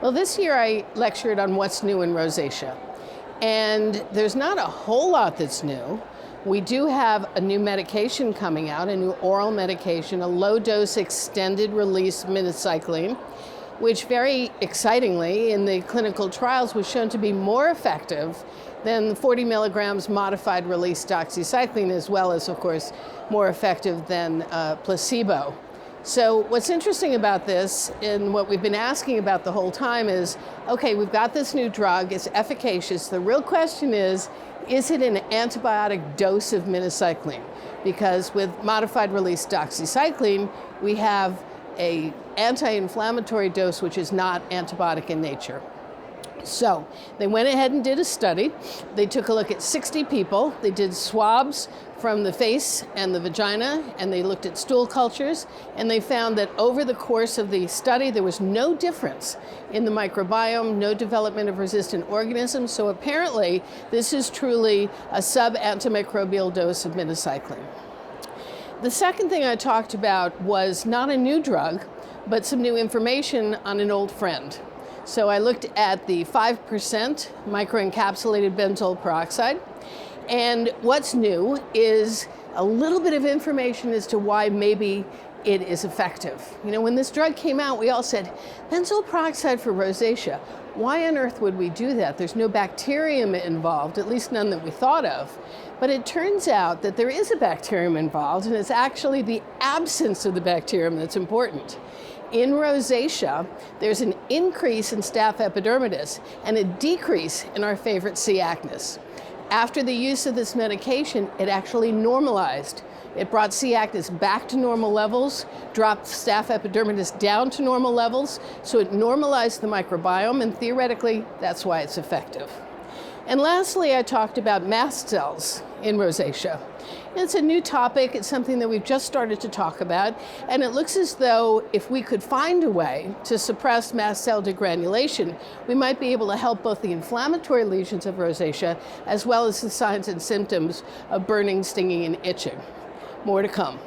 Well, this year I lectured on what's new in rosacea. And there's not a whole lot that's new. We do have a new medication coming out, a new oral medication, a low-dose extended release minocycline, which very excitingly in the clinical trials was shown to be more effective than 40 milligrams modified release doxycycline, as well as, of course, more effective than placebo. So what's interesting about this, and what we've been asking about the whole time is, okay, we've got this new drug, it's efficacious. The real question is it an antibiotic dose of minocycline? Because with modified release doxycycline, we have an anti-inflammatory dose which is not antibiotic in nature. So they went ahead and did a study. They took a look at 60 people. They did swabs from the face and the vagina, and they looked at stool cultures, and they found that over the course of the study, there was no difference in the microbiome, no development of resistant organisms. So apparently, this is truly a sub-antimicrobial dose of minocycline. The second thing I talked about was not a new drug, but some new information on an old friend. So I looked at the 5% microencapsulated benzoyl peroxide. And what's new is a little bit of information as to why maybe it is effective. You know, when this drug came out, we all said, benzoyl peroxide for rosacea. Why on earth would we do that? There's no bacterium involved, at least none that we thought of. But it turns out that there is a bacterium involved, and it's actually the absence of the bacterium that's important. In rosacea, there's an increase in staph epidermidis and a decrease in our favorite C. acnes. After the use of this medication, it actually normalized. It brought C. acnes back to normal levels, dropped staph epidermidis down to normal levels, so it normalized the microbiome, and theoretically, that's why it's effective. And lastly, I talked about mast cells in rosacea. It's a new topic. It's something that we've just started to talk about, and it looks as though if we could find a way to suppress mast cell degranulation, we might be able to help both the inflammatory lesions of rosacea as well as the signs and symptoms of burning, stinging, and itching. More to come.